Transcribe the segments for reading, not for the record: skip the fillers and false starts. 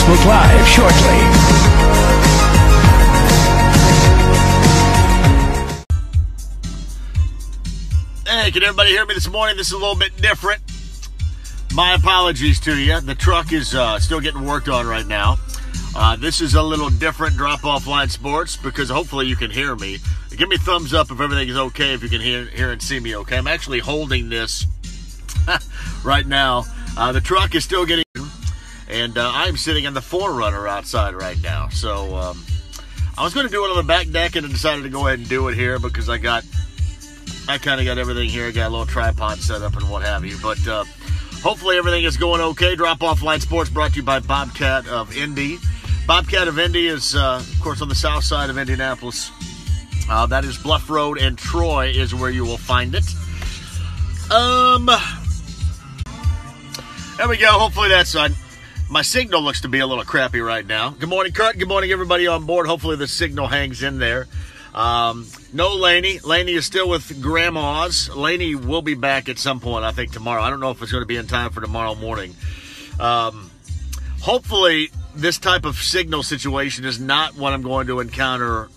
Facebook Live shortly. Hey, can everybody hear me this morning? This is a little bit different. My apologies to you. The truck is still getting worked on right now. This is a little different drop-off line sports because hopefully you can hear me. Give me a thumbs up if everything is okay, if you can hear and see me okay. I'm actually holding this right now. The truck is still getting, and I'm sitting in the 4Runner outside right now. So I was going to do it on the back deck and I decided to go ahead and do it here because I kind of got everything here. Got a little tripod set up and what have you. But hopefully everything is going okay. Drop-off line sports brought to you by Bobcat of Indy. Bobcat of Indy is, of course, on the south side of Indianapolis. That is Bluff Road, and Troy is where you will find it. There we go. Hopefully that's on. My signal looks to be a little crappy right now. Good morning, Kurt. Good morning, everybody on board. Hopefully the signal hangs in there. No Laney. Laney is still with Grandma's. Laney will be back at some point, I think, tomorrow. I don't know if it's going to be in time for tomorrow morning. Hopefully this type of signal situation is not what I'm going to encounter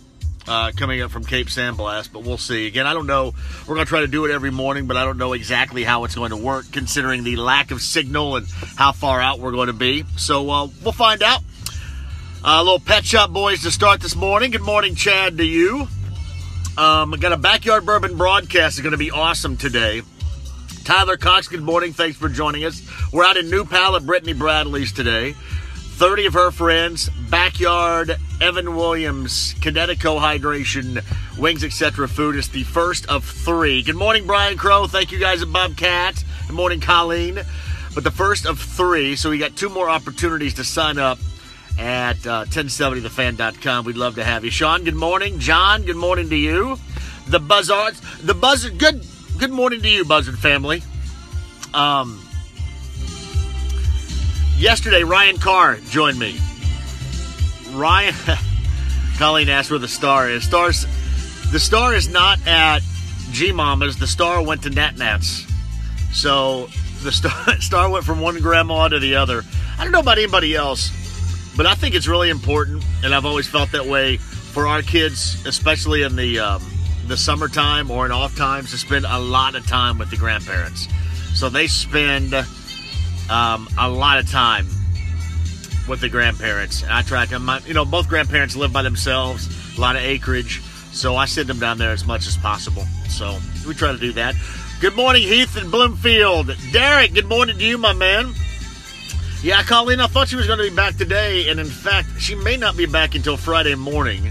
coming up from Cape Sandblast, but we'll see. Again, I don't know. We're going to try to do it every morning, but I don't know exactly how it's going to work considering the lack of signal and how far out we're going to be. So we'll find out. Little Pet Shop Boys to start this morning. Good morning, Chad, to you. I got a Backyard Bourbon Broadcast. It's going to be awesome today. Tyler Cox, good morning. Thanks for joining us. We're out in New Pal at Brittany Bradley's today. 30 of her friends, Backyard, Evan Williams, Kinetico Hydration, Wings, etc. Food is the first of 3. Good morning, Brian Crow. Thank you guys at Bobcat. Good morning, Colleen. But the first of 3, so we got 2 more opportunities to sign up at 1070thefan.com. We'd love to have you. Sean, good morning. John, good morning to you. The Buzzards, good morning to you, Buzzard family. Yesterday, Ryan Carr joined me. Ryan, Colleen asked where the star is. The star is not at G-Mama's. The star went to Nat Nat's. So the star went from one grandma to the other. I don't know about anybody else, but I think it's really important, and I've always felt that way for our kids, especially in the summertime or in off times, to spend a lot of time with the grandparents. So they spend a lot of time with the grandparents. And I try to, both grandparents live by themselves, a lot of acreage, so I send them down there as much as possible. So we try to do that. Good morning, Heath in Bloomfield. Derek, good morning to you, my man. Yeah, Colleen, I thought she was going to be back today, and in fact, she may not be back until Friday morning.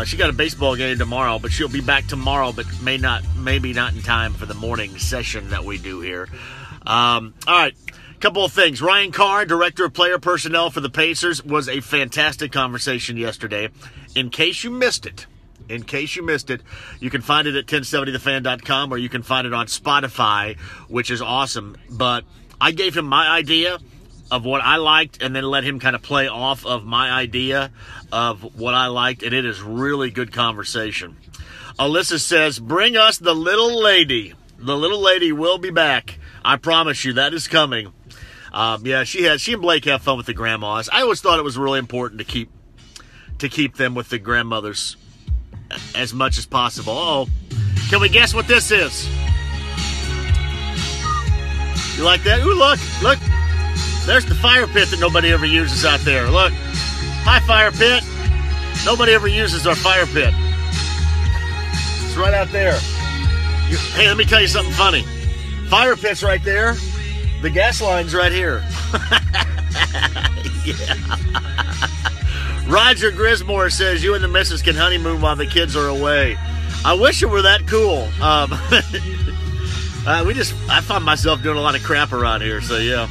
She got a baseball game tomorrow, but she'll be back tomorrow, but maybe not in time for the morning session that we do here. All right, couple of things. Ryan Carr, Director of Player Personnel for the Pacers, was a fantastic conversation yesterday. In case you missed it, you can find it at 1070thefan.com, or you can find it on Spotify, which is awesome. But I gave him my idea of what I liked, and then let him kind of play off of my idea of what I liked, and it is really good conversation. Alyssa says, bring us the little lady. The little lady will be back. I promise you, that is coming. Yeah, she and Blake have fun with the grandmas. I always thought it was really important to keep them with the grandmothers as much as possible. Uh-oh. Can we guess what this is? You like that? Ooh, look. There's the fire pit that nobody ever uses out there. Look. Hi, fire pit. Nobody ever uses our fire pit. It's right out there. Hey, let me tell you something funny. Fire pit's right there. The gas line's right here. Yeah. Roger Grismore says, you and the missus can honeymoon while the kids are away. I wish it were that cool. I find myself doing a lot of crap around here, so yeah.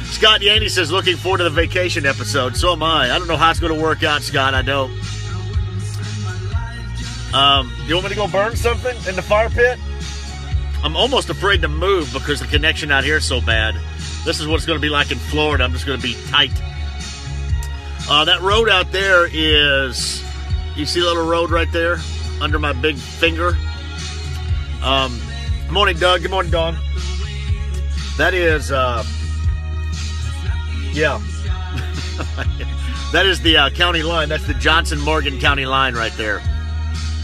Scott Yaney says, looking forward to the vacation episode. So am I. I don't know how it's going to work out, Scott. I don't. You want me to go burn something in the fire pit? I'm almost afraid to move because the connection out here is so bad. This is what it's going to be like in Florida. I'm just going to be tight. That road out there is, you see the little road right there under my big finger? Good morning, Doug. Good morning, Dawn. That is, yeah. That is the county line. That's the Johnson-Morgan County line right there.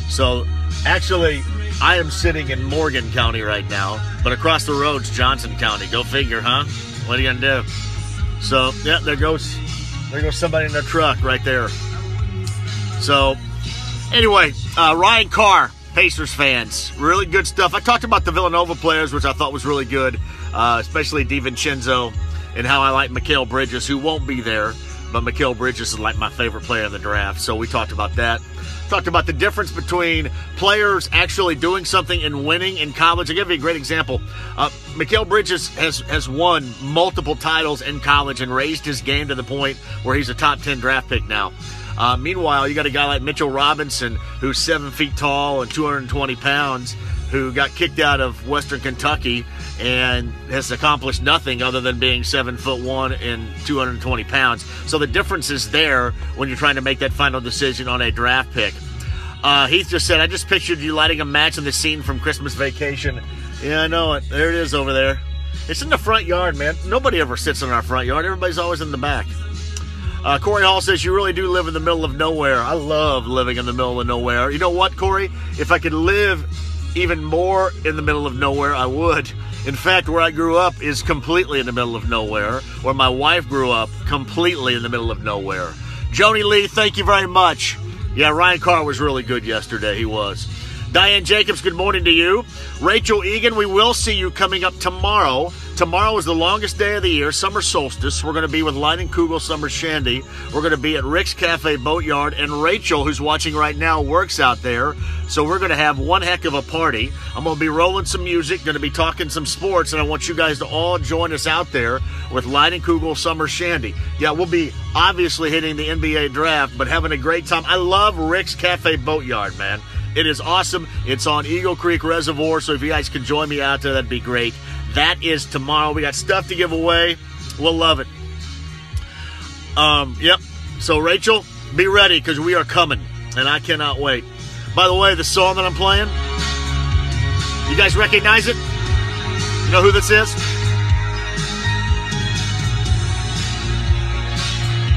So, actually, I am sitting in Morgan County right now, but across the road's Johnson County. Go figure, huh? What are you gonna do? So, yeah, there goes somebody in their truck right there. So, anyway, Ryan Carr, Pacers fans, really good stuff. I talked about the Villanova players, which I thought was really good, especially DiVincenzo, and how I like Mikal Bridges, who won't be there, but Mikal Bridges is like my favorite player in the draft. So we talked about that. Talked about the difference between players actually doing something and winning in college. I'll give you a great example. Mikal Bridges has won multiple titles in college and raised his game to the point where he's a top 10 draft pick now. Meanwhile, you got a guy like Mitchell Robinson, who's 7 feet tall and 220 pounds, who got kicked out of Western Kentucky and has accomplished nothing other than being 7'1" and 220 pounds. So the difference is there when you're trying to make that final decision on a draft pick. Heath just said, I just pictured you lighting a match in the scene from Christmas Vacation. Yeah, I know it. There it is over there. It's in the front yard, man. Nobody ever sits in our front yard. Everybody's always in the back. Corey Hall says, you really do live in the middle of nowhere. I love living in the middle of nowhere. You know what, Corey? If I could live even more in the middle of nowhere, I would. In fact, where I grew up is completely in the middle of nowhere. Where my wife grew up, completely in the middle of nowhere. Joni Lee, thank you very much. Yeah, Ryan Carr was really good yesterday. He was. Diane Jacobs, good morning to you. Rachel Egan, we will see you coming up tomorrow. Tomorrow is the longest day of the year, summer solstice. We're going to be with Lion Kugel Summer Shandy. We're going to be at Rick's Cafe Boatyard. And Rachel, who's watching right now, works out there. So we're going to have one heck of a party. I'm going to be rolling some music, going to be talking some sports, and I want you guys to all join us out there with Lion Kugel Summer Shandy. Yeah, we'll be obviously hitting the NBA draft, but having a great time. I love Rick's Cafe Boatyard, man. It is awesome. It's on Eagle Creek Reservoir, so if you guys can join me out there, that'd be great. That is tomorrow. We got stuff to give away. We'll love it. Yep. So, Rachel, be ready because we are coming, and I cannot wait. By the way, the song that I'm playing, you guys recognize it? You know who this is?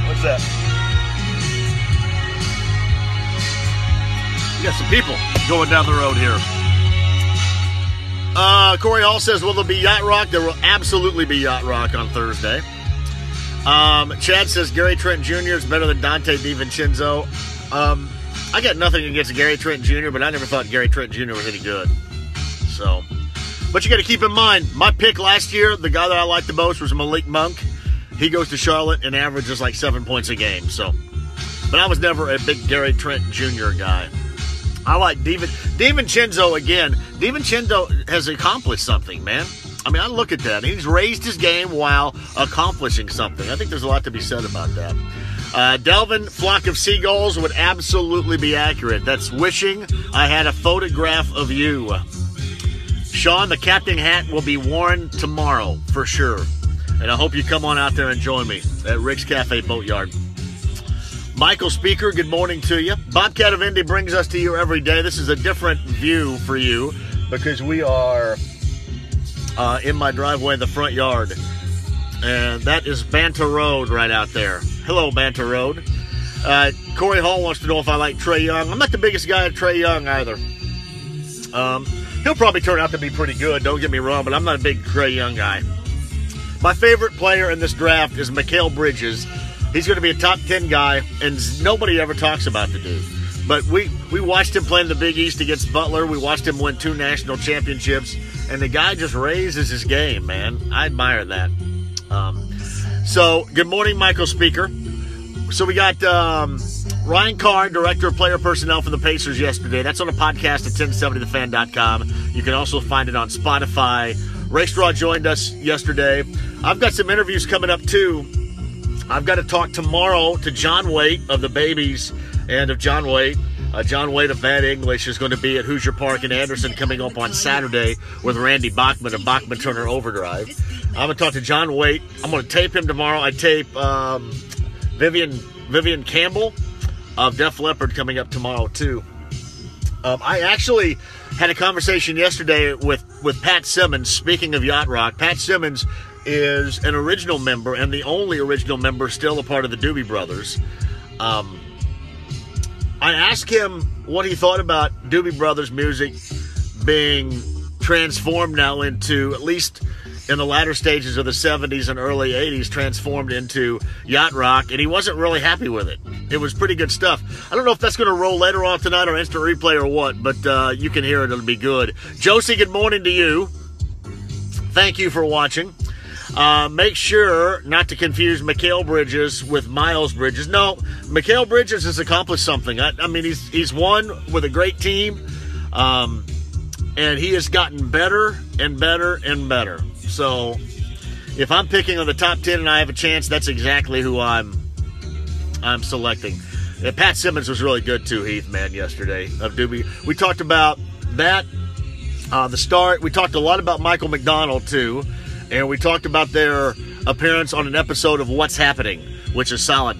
What's that? We got some people going down the road here. Corey Hall says, will there be Yacht Rock? There will absolutely be Yacht Rock on Thursday. Chad says, Gary Trent Jr. is better than Dante DiVincenzo. I got nothing against Gary Trent Jr., but I never thought Gary Trent Jr. was any good. So, but you got to keep in mind, my pick last year, the guy that I liked the most was Malik Monk. He goes to Charlotte and averages like 7 points a game. So, but I was never a big Gary Trent Jr. guy. I like DiVincenzo again. DiVincenzo has accomplished something, man. I mean, I look at that. He's raised his game while accomplishing something. I think there's a lot to be said about that. Delvin, flock of seagulls would absolutely be accurate. That's wishing I had a photograph of you. Sean, the captain hat will be worn tomorrow for sure. And I hope you come on out there and join me at Rick's Cafe Boatyard. Michael Speaker, good morning to you. Bobcat of Indy brings us to you every day. This is a different view for you because we are in my driveway in the front yard. And that is Banter Road right out there. Hello, Banter Road. Corey Hall wants to know if I like Trae Young. I'm not the biggest guy of Trae Young either. He'll probably turn out to be pretty good, don't get me wrong, but I'm not a big Trae Young guy. My favorite player in this draft is Mikal Bridges. He's going to be a top 10 guy, and nobody ever talks about the dude. But we watched him play in the Big East against Butler. We watched him win 2 national championships, and the guy just raises his game, man. I admire that. So, good morning, Michael Speaker. So we got Ryan Carr, Director of Player Personnel for the Pacers yesterday. That's on a podcast at 1070thefan.com. You can also find it on Spotify. Ray Straw joined us yesterday. I've got some interviews coming up, too. I've got to talk tomorrow to John Waite of the Babies and of John Waite. John Waite of Bad English is going to be at Hoosier Park in Anderson coming up on Saturday with Randy Bachman of Bachman Turner Overdrive. I'm going to talk to John Waite. I'm going to tape him tomorrow. I tape Vivian Campbell of Def Leppard coming up tomorrow, too. I actually had a conversation yesterday with Pat Simmons, speaking of Yacht Rock. Pat Simmons is an original member and the only original member still a part of the Doobie Brothers. I asked him what he thought about Doobie Brothers music being transformed now into, at least in the latter stages of the 70s and early 80s, transformed into yacht rock, and he wasn't really happy with it. It was pretty good stuff. I don't know if that's going to roll later on tonight or instant replay or what, but you can hear it. It'll be good. Josie, good morning to you. Thank you for watching. Make sure not to confuse Mikal Bridges with Miles Bridges. No, Mikal Bridges has accomplished something. I mean, he's won with a great team, and he has gotten better and better and better. So if I'm picking on the top 10 and I have a chance, that's exactly who I'm selecting. And Pat Simmons was really good too, Heath, man, yesterday of Doobie. We talked about that, the start. We talked a lot about Michael McDonald too, and we talked about their appearance on an episode of What's Happening, which is solid,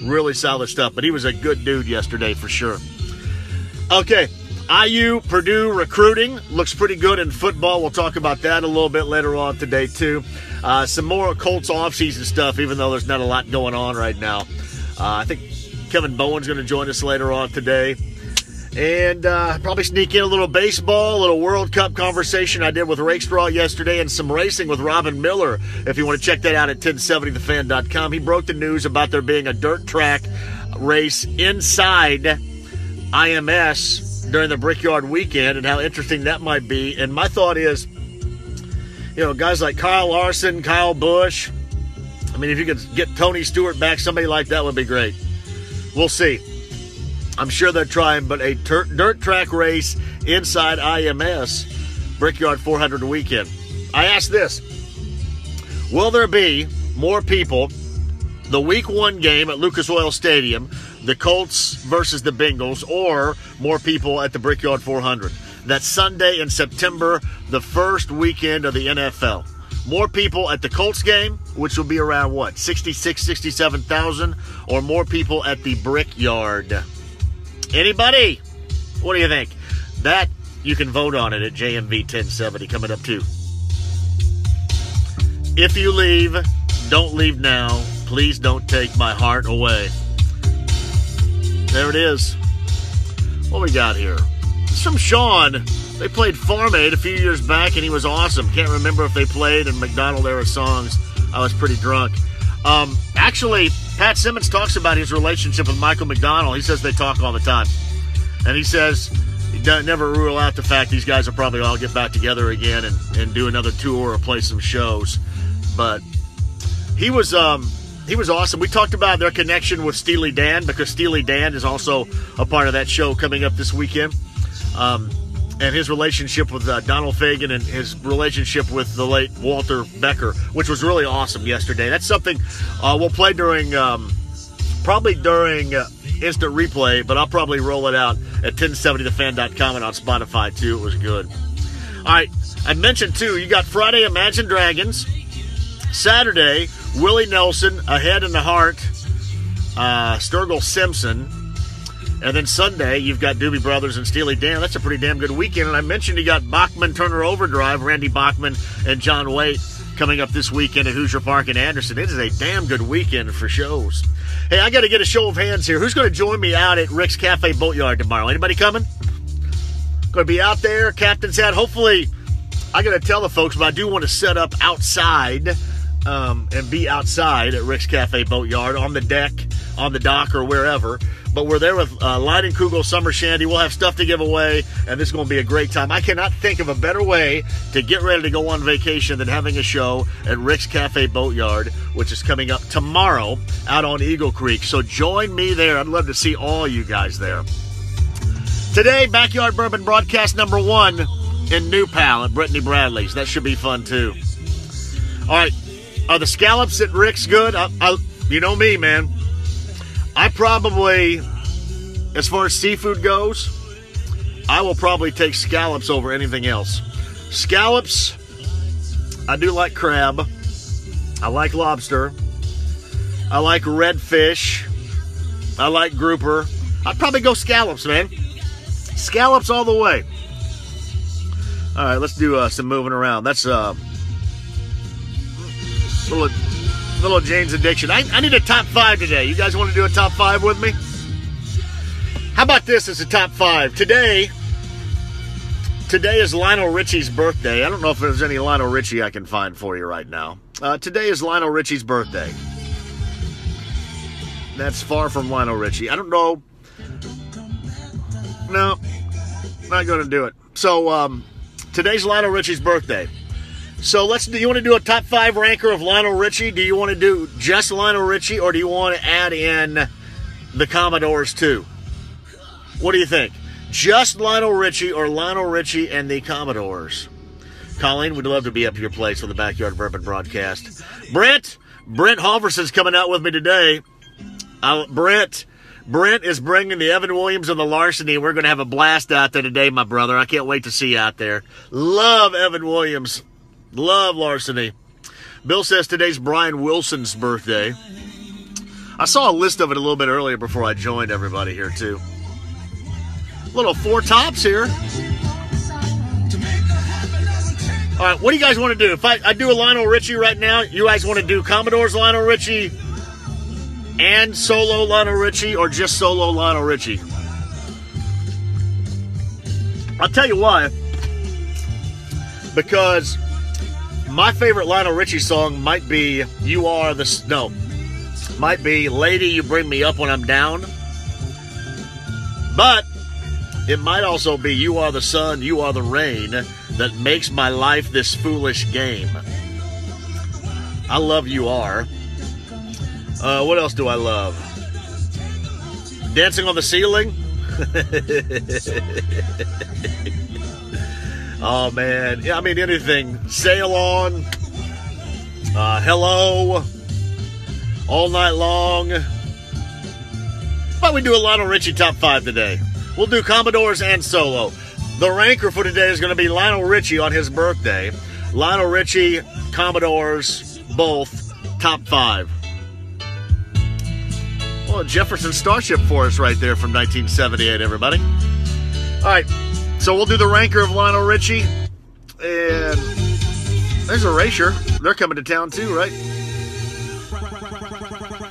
really solid stuff. But he was a good dude yesterday for sure. Okay. IU, Purdue recruiting looks pretty good in football. We'll talk about that a little bit later on today, too. Some more Colts offseason stuff, even though there's not a lot going on right now. I think Kevin Bowen's going to join us later on today. And probably sneak in a little baseball, a little World Cup conversation I did with Rakestraw yesterday, and some racing with Robin Miller. If you want to check that out at 1070thefan.com. He broke the news about there being a dirt track race inside IMS during the Brickyard weekend and how interesting that might be. And my thought is, guys like Kyle Larson, Kyle Busch, I mean, if you could get Tony Stewart back, somebody like that would be great. We'll see. I'm sure they're trying, but a dirt track race inside IMS, Brickyard 400 weekend. I asked this, will there be more people the week one game at Lucas Oil Stadium, the Colts versus the Bengals, or more people at the Brickyard 400? That's Sunday in September, the first weekend of the NFL. More people at the Colts game, which will be around, 67,000, or more people at the Brickyard? Anybody? What do you think? That, you can vote on it at JMV 1070 coming up too. If you leave, don't leave now. Please don't take my heart away. There it is. What we got here? It's from Sean. They played Farm Aid a few years back, and he was awesome. Can't remember if they played in McDonald-era songs. I was pretty drunk. Actually, Pat Simmons talks about his relationship with Michael McDonald. He says they talk all the time. And he says he doesn't never rule out the fact these guys will probably all get back together again and do another tour or play some shows. But he was awesome. We talked about their connection with Steely Dan, because Steely Dan is also a part of that show coming up this weekend. And his relationship with Donald Fagen and his relationship with the late Walter Becker, which was really awesome yesterday. That's something we'll play during instant replay, but I'll probably roll it out at 1070thefan.com and on Spotify too. It was good. All right, I mentioned too, you got Friday Imagine Dragons, Saturday Willie Nelson, Ahead in the Heart, Sturgill Simpson. And then Sunday, you've got Doobie Brothers and Steely Dan. That's a pretty damn good weekend. And I mentioned you got Bachman Turner Overdrive, Randy Bachman and John Waite coming up this weekend at Hoosier Park in Anderson. It is a damn good weekend for shows. Hey, I got to get a show of hands here. Who's going to join me out at Rick's Cafe Boatyard tomorrow? Anybody coming? Going to be out there, Captain's Hat. Hopefully, I got to tell the folks, but I do want to set up outside and be outside at Rick's Cafe Boatyard on the deck, on the dock, or wherever. But we're there with Leinenkugel Summer Shandy. We'll have stuff to give away, and this is going to be a great time. I cannot think of a better way to get ready to go on vacation than having a show at Rick's Cafe Boatyard, which is coming up tomorrow out on Eagle Creek. So join me there. I'd love to see all you guys there. Today, Backyard Bourbon Broadcast number 1 in New Pal at Brittany Bradley's. That should be fun, too. All right. Are the scallops at Rick's good? You know me, man. I probably, as far as seafood goes, I will probably take scallops over anything else. Scallops, I do like crab. I like lobster. I like redfish. I like grouper. I'd probably go scallops, man. Scallops all the way. All right, let's do some moving around. That's Little Jane's Addiction. I need a top 5 today. You guys want to do a top 5 with me? How about this as a top 5? Today is Lionel Richie's birthday. I don't know if there's any Lionel Richie I can find for you right now. Today is Lionel Richie's birthday. That's far from Lionel Richie. I don't know. No, not going to do it. So, today's Lionel Richie's birthday. So do you want to do a top 5 ranker of Lionel Richie? Do you want to do just Lionel Richie, or do you want to add in the Commodores too? What do you think? Just Lionel Richie or Lionel Richie and the Commodores? Colleen, we'd love to be up to your place for the Backyard Bourbon Broadcast. Brent Halverson's coming out with me today. Brent is bringing the Evan Williams and the Larceny. We're going to have a blast out there today, my brother. I can't wait to see you out there. Love Evan Williams. Love Larceny. Bill says today's Brian Wilson's birthday. I saw a list of it a little bit earlier before I joined everybody here, too. Little 4 tops here. All right, what do you guys want to do? If I do a Lionel Richie right now, you guys want to do Commodores Lionel Richie and solo Lionel Richie, or just solo Lionel Richie? I'll tell you why. Because my favorite Lionel Richie song might be might be Lady, You Bring Me Up When I'm Down. But it might also be You Are the Sun, You Are the Rain that makes my life this foolish game. I love You Are. What else do I love? Dancing on the Ceiling? Oh, man. Yeah, I mean, anything. Sail On. Hello. All Night Long. How about we do a Lionel Richie top 5 today? We'll do Commodores and solo. The ranker for today is going to be Lionel Richie on his birthday. Lionel Richie, Commodores, both top 5. Well, Jefferson Starship for us right there from 1978, everybody. All right. So we'll do the ranker of Lionel Richie. And there's Erasure. They're coming to town too, right?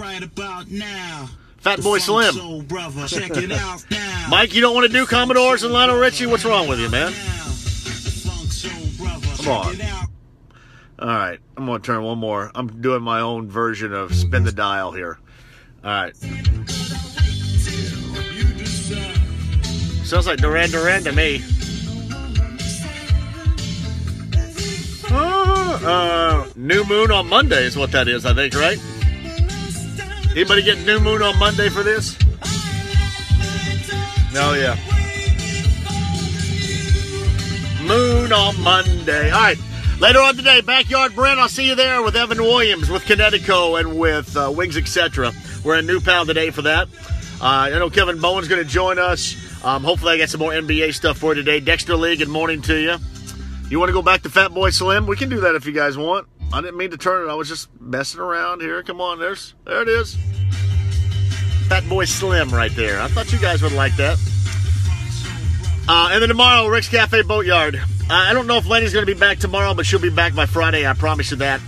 Right about now. FatBoy Slim. Check it out now. Mike, you don't want to do Commodores and Lionel Richie? What's wrong with you, man? Come on. All right. I'm going to turn one more. I'm doing my own version of Spin the Dial here. All right. Sounds like Duran Duran to me. New Moon on Monday is what that is, I think, right? Anybody get New Moon on Monday for this? Oh, yeah. Moon on Monday. All right. Later on today, Backyard Brent. I'll see you there with Evan Williams, with Connecticut, and with Wings, etc. We're in New Pound today for that. I know Kevin Bowen's going to join us. Hopefully I get some more NBA stuff for you today. Dexter Lee, good morning to you. You want to go back to FatBoy Slim? We can do that if you guys want. I didn't mean to turn it. I was just messing around here. Come on, there it is. FatBoy Slim right there. I thought you guys would like that. And then tomorrow, Rick's Cafe Boatyard. I don't know if Lenny's going to be back tomorrow, but she'll be back by Friday. I promise you that.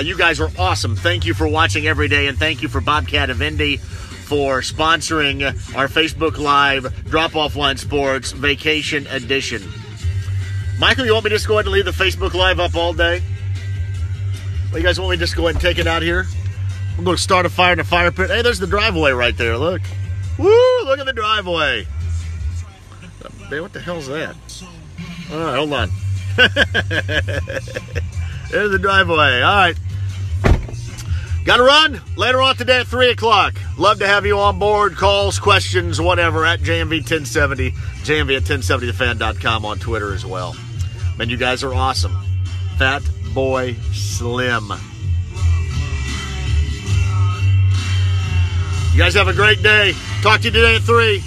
You guys are awesome. Thank you for watching every day, and thank you for Bobcat of Indy for sponsoring our Facebook Live Drop-Off Line Sports Vacation Edition. Michael, you want me to just go ahead and leave the Facebook Live up all day? Well, you guys want me to just go ahead and take it out here? I'm going to start a fire in the fire pit. Hey, there's the driveway right there. Look. Woo, look at the driveway. Man, what the hell's that? All right, hold on. There's the driveway. All right. Got to run later on today at 3 o'clock. Love to have you on board. Calls, questions, whatever, at JMV1070. JMV at 1070thefan.com on Twitter as well. Man, you guys are awesome. FatBoy Slim. You guys have a great day. Talk to you today at 3.